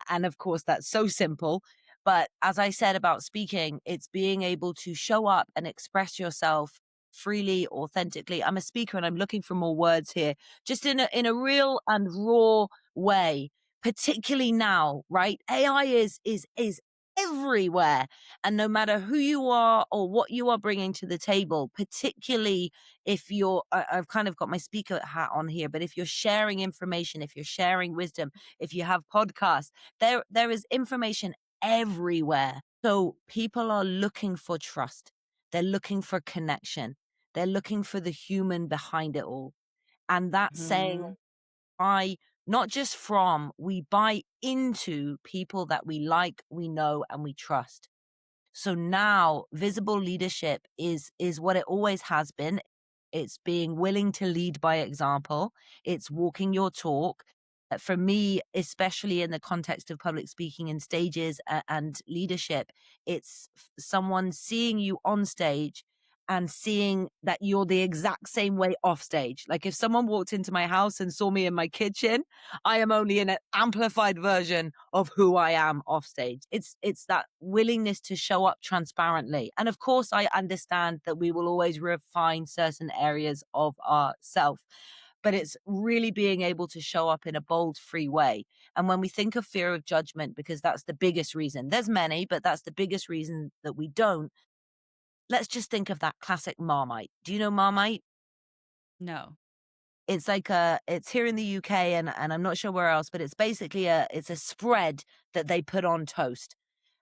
Speaker 1: And of course, that's so simple. But as I said about speaking, it's being able to show up and express yourself freely, authentically. I'm a speaker and I'm looking for more words here, just in a real and raw way, particularly now, right? AI is everywhere. And no matter who you are or what you are bringing to the table, particularly if I've kind of got my speaker hat on here, but if you're sharing information, if you're sharing wisdom, if you have podcasts, there is information everywhere. So people are looking for trust. They're looking for connection. They're looking for the human behind it all. And that's saying
Speaker 2: Mhm.
Speaker 1: buy not just from, we buy into people that we like, we know, and we trust. So now visible leadership is what it always has been. It's being willing to lead by example. It's walking your talk. For me, especially in the context of public speaking and stages and leadership, it's someone seeing you on stage and seeing that you're the exact same way off stage. Like if someone walked into my house and saw me in my kitchen, I am only in an amplified version of who I am off stage. It's that willingness to show up transparently. And of course, I understand that we will always refine certain areas of ourself, but it's really being able to show up in a bold, free way. And when we think of fear of judgment, because that's the biggest reason, there's many, but that's the biggest reason that we don't. Let's just think of that classic Marmite. Do you know Marmite?
Speaker 2: No.
Speaker 1: It's like it's here in the UK and I'm not sure where else, but it's basically it's a spread that they put on toast.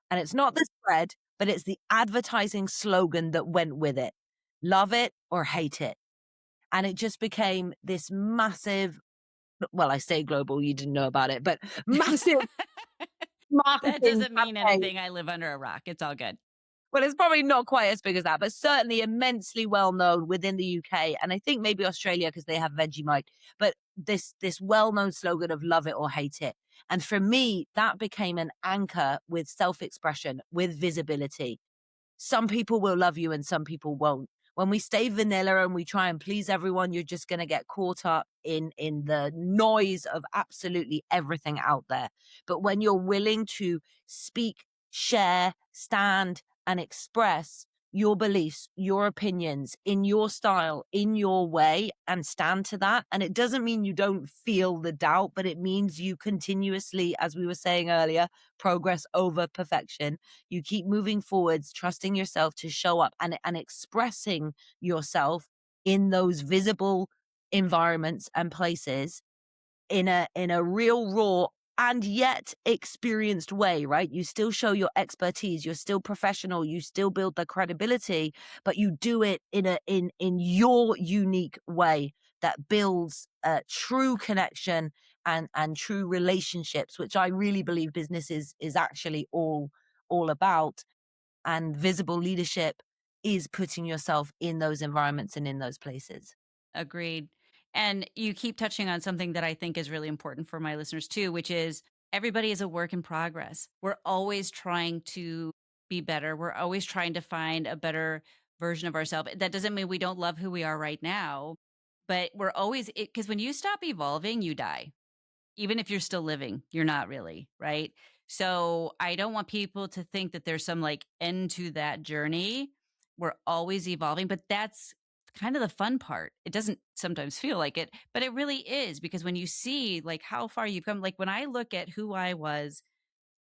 Speaker 1: And it's not the spread, but it's the advertising slogan that went with it. Love it or hate it. And it just became this massive, well, I say global, you didn't know about it, but massive
Speaker 2: That
Speaker 1: marketing
Speaker 2: doesn't mean
Speaker 1: campaign.
Speaker 2: anything. I live under a rock. It's all good.
Speaker 1: Well, it's probably not quite as big as that, but certainly immensely well known within the UK, and I think maybe Australia because they have Vegemite. But this well known slogan of "love it or hate it," and for me, that became an anchor with self expression, with visibility. Some people will love you and some people won't. When we stay vanilla and we try and please everyone, you're just going to get caught up in the noise of absolutely everything out there. But when you're willing to speak, share, stand and express your beliefs, your opinions in your style, in your way, and stand to that. And it doesn't mean you don't feel the doubt, but it means you continuously, as we were saying earlier, progress over perfection. You keep moving forwards, trusting yourself to show up and expressing yourself in those visible environments and places in a real raw and yet experienced way, right? You still show your expertise, you're still professional, you still build the credibility, but you do it in your unique way that builds a true connection and true relationships, which I really believe business is actually all about. And visible leadership is putting yourself in those environments and in those places.
Speaker 2: Agreed. And you keep touching on something that I think is really important for my listeners too, which is everybody is a work in progress. We're always trying to be better. We're always trying to find a better version of ourselves. That doesn't mean we don't love who we are right now, but we're always, because when you stop evolving, you die. Even if you're still living, you're not really, right? So I don't want people to think that there's some like end to that journey. We're always evolving, but that's kind of the fun part. It doesn't sometimes feel like it, but it really is, because when you see like how far you've come, like when I look at who I was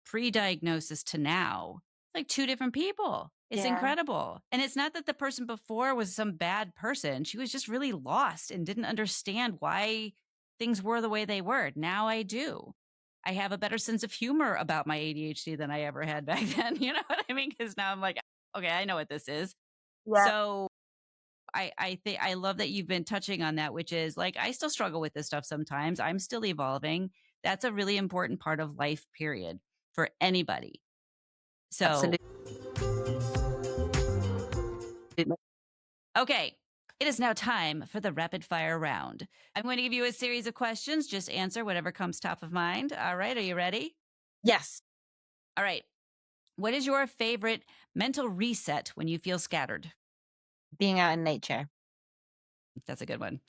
Speaker 2: pre-diagnosis to now, like two different people. It's
Speaker 1: Yeah.
Speaker 2: incredible. And it's not that the person before was some bad person. She was just really lost and didn't understand why things were the way they were. Now I do. I have a better sense of humor about my ADHD than I ever had back then. You know what I mean? Because now I'm like, okay, I know what this is.
Speaker 1: Yeah,
Speaker 2: So I think I love that you've been touching on that, which is like I still struggle with this stuff sometimes. I'm still evolving. That's a really important part of life, period, for anybody. So,
Speaker 1: absolutely.
Speaker 2: okay, it is now time for the rapid fire round. I'm going to give you a series of questions. Just answer whatever comes top of mind. All right, are you ready?
Speaker 1: Yes,
Speaker 2: All right. What is your favorite mental reset when you feel scattered?
Speaker 1: being out in nature.
Speaker 2: That's a good one.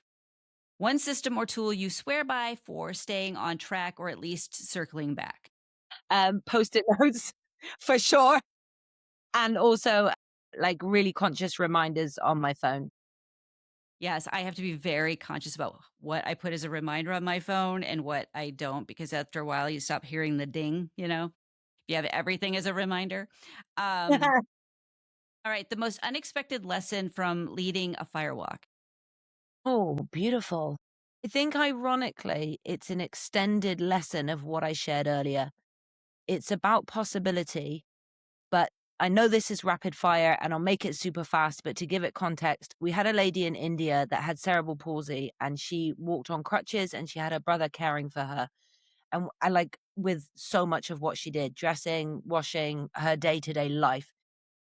Speaker 2: One system or tool you swear by for staying on track or at least circling back.
Speaker 1: Post-it notes for sure, and also, like, really conscious reminders on my phone.
Speaker 2: Yes, I have to be very conscious about what I put as a reminder on my phone and what I don't, because after a while you stop hearing the ding, you know? If you have everything as a reminder. Um, all right, the most unexpected lesson from leading a firewalk.
Speaker 1: Oh, beautiful. I think ironically, it's an extended lesson of what I shared earlier. It's about possibility, but I know this is rapid fire and I'll make it super fast, but to give it context, we had a lady in India that had cerebral palsy and she walked on crutches and she had her brother caring for her. And I like with so much of what she did, dressing, washing, her day-to-day life.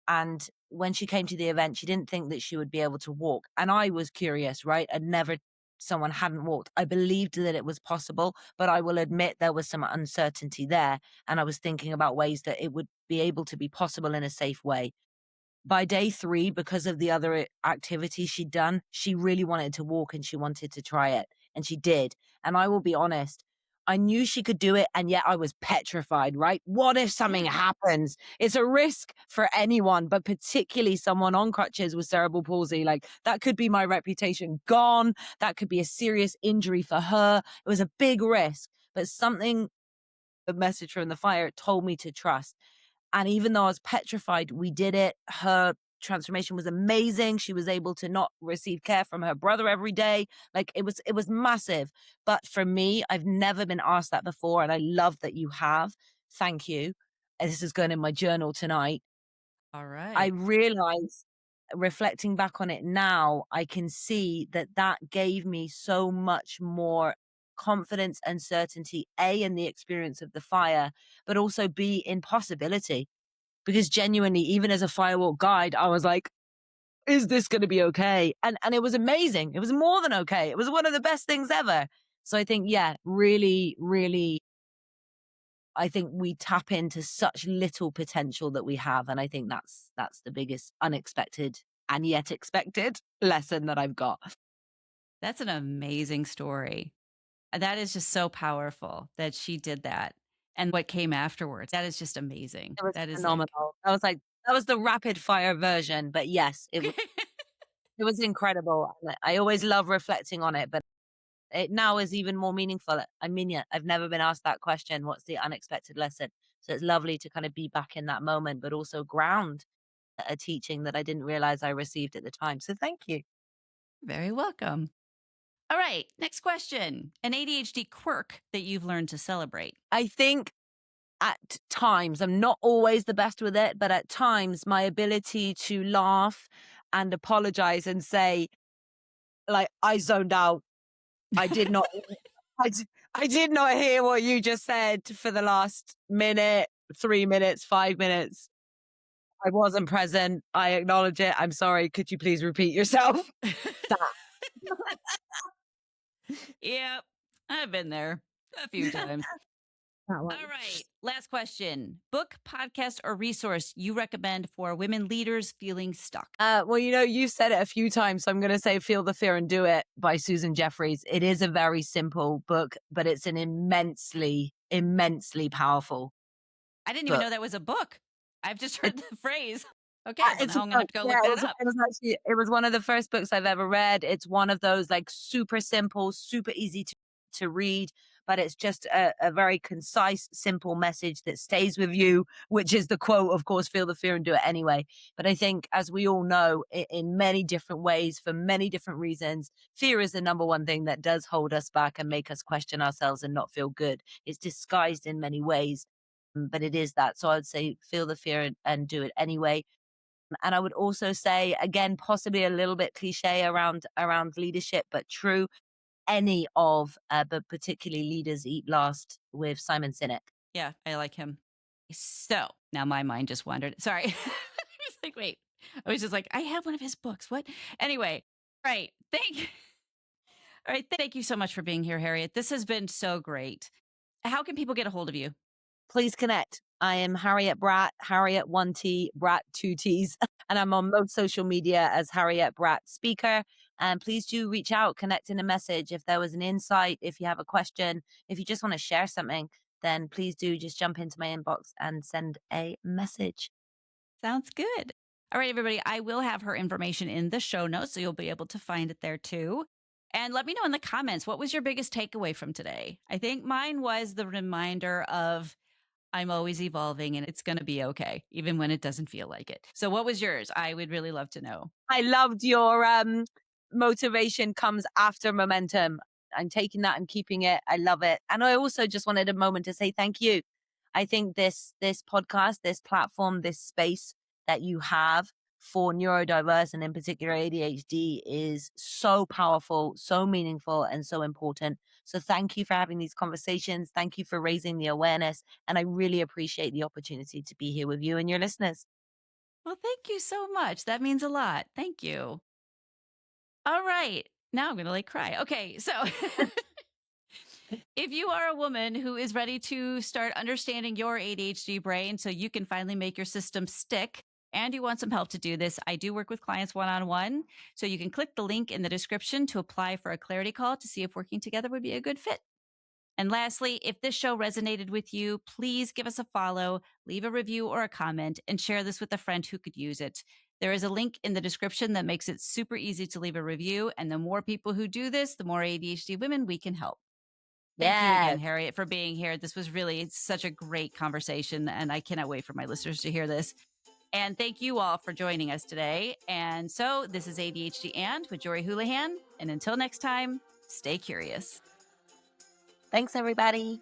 Speaker 1: And when she came to the event, she didn't think that she would be able to walk. And I was curious, right? I'd never someone hadn't walked. I believed that it was possible, but I will admit there was some uncertainty there. And I was thinking about ways that it would be able to be possible in a safe way. By day 3, because of the other activities she'd done, she really wanted to walk and she wanted to try it, and she did. And I will be honest, I knew she could do it, and yet I was petrified, right? What if something
Speaker 2: Yeah.
Speaker 1: happens? It's a risk for anyone, but particularly someone on crutches with cerebral palsy. Like, that could be my reputation gone. That could be a serious injury for her. It was a big risk, but something, the message from the fire, told me to trust. And even though I was petrified, we did it. Her transformation was amazing. She was able to not receive care from her brother every day. Like, it was massive. But for me, I've never been asked that before, and I love that you have. Thank you. And this is going in my journal tonight.
Speaker 2: All
Speaker 1: I
Speaker 2: right.
Speaker 1: realize, reflecting back on it now, I can see that that gave me so much more confidence and certainty, A, in the experience of the fire, but also B, in possibility. Because genuinely, even as a firewalk guide, I was like, "Is this gonna be okay?" And it was amazing. It was more than okay. It was one of the best things ever. So I think, yeah, really, really, I think we tap into such little potential that we have, and I think that's the biggest unexpected and yet expected lesson that I've got.
Speaker 2: That's an amazing story. That is just so powerful that she did that. And what came afterwards, that is just amazing.
Speaker 1: It was
Speaker 2: That is like,
Speaker 1: phenomenal. I was like, that was the rapid fire version, but yes, it was incredible. And I always love reflecting on it, but it now is even more meaningful. I mean, yeah, I've never been asked that question. What's the unexpected lesson? So it's lovely to kind of be back in that moment, but also ground a teaching that I didn't realize I received at the time. So thank you.
Speaker 2: very welcome. All right. Next question. An ADHD quirk that you've learned to celebrate.
Speaker 1: I think at times, I'm not always the best with it, but at times, my ability to laugh and apologize and say, like, I zoned out. I did not, I did not hear what you just said for the last minute, 3 minutes, 5 minutes. I wasn't present. I acknowledge it. I'm sorry. Could you please repeat yourself? That.
Speaker 2: Yep. I've been there a few times.
Speaker 1: That one.
Speaker 2: All right. Last question. Book, podcast, or resource you recommend for women leaders feeling stuck?
Speaker 1: Well, you've said it a few times, so I'm going to say Feel the Fear and Do It by Susan Jeffries. It is a very simple book, but it's an immensely, immensely powerful
Speaker 2: I didn't even
Speaker 1: book.
Speaker 2: know that was a book. I've just
Speaker 1: It,
Speaker 2: heard the phrase. Okay. Well,
Speaker 1: it's
Speaker 2: now
Speaker 1: a
Speaker 2: I'm going to have
Speaker 1: book.
Speaker 2: to go
Speaker 1: Yeah,
Speaker 2: look
Speaker 1: it
Speaker 2: that
Speaker 1: was,
Speaker 2: up.
Speaker 1: it was actually, it was one of the first books I've ever read. It's one of those like super simple, super easy to read, but it's just a very concise, simple message that stays with you, which is the quote, of course, feel the fear and do it anyway. But I think, as we all know, in many different ways, for many different reasons, fear is the number one thing that does hold us back and make us question ourselves and not feel good. It's disguised in many ways, but it is that. So I would say feel the fear and do it anyway. And I would also say, again, possibly a little bit cliche around leadership, but true, any of, but particularly Leaders Eat Last with Simon Sinek.
Speaker 2: Yeah, I like him. So now my mind just wandered. Sorry. I was like, wait. I was just like, I have one of his books. What? Anyway, right. Thank you. All right. Thank you so much for being here, Harriet. This has been so great. How can people get a hold of you?
Speaker 1: Please connect. I am Harriet Bratt, Harriet 1T, Bratt 2Ts, and I'm on most social media as Harriet Bratt Speaker. And please do reach out, connect in a message. If there was an insight, if you have a question, if you just want to share something, then please do just jump into my inbox and send a message.
Speaker 2: Sounds good. All right, everybody. I will have her information in the show notes, so you'll be able to find it there too. And let me know in the comments, what was your biggest takeaway from today? I think mine was the reminder of I'm always evolving and it's going to be okay, even when it doesn't feel like it. So, what was yours? I would really love to know.
Speaker 1: I loved your motivation comes after momentum. I'm taking that and keeping it. I love it. And I also just wanted a moment to say thank you. I think this podcast, this platform, this space that you have for neurodiverse and in particular ADHD is so powerful, so meaningful, and so important. So thank you for having these conversations. Thank you for raising the awareness. And I really appreciate the opportunity to be here with you and your listeners.
Speaker 2: Well, thank you so much. That means a lot. Thank you. All right. Now I'm going to like cry. Okay. So if you are a woman who is ready to start understanding your ADHD brain so you can finally make your system stick and you want some help to do this, I do work with clients one-on-one. So you can click the link in the description to apply for a clarity call to see if working together would be a good fit. And lastly, if this show resonated with you, please give us a follow, leave a review or a comment, and share this with a friend who could use it. There is a link in the description that makes it super easy to leave a review. And the more people who do this, the more ADHD women we can help. Thank you again,
Speaker 1: Yes.
Speaker 2: Harriet, for being here. This was really such a great conversation, and I cannot wait for my listeners to hear this. And thank you all for joining us today. And so this is ADHD and with Jorie Houlihan. And until next time, stay curious.
Speaker 1: Thanks, everybody.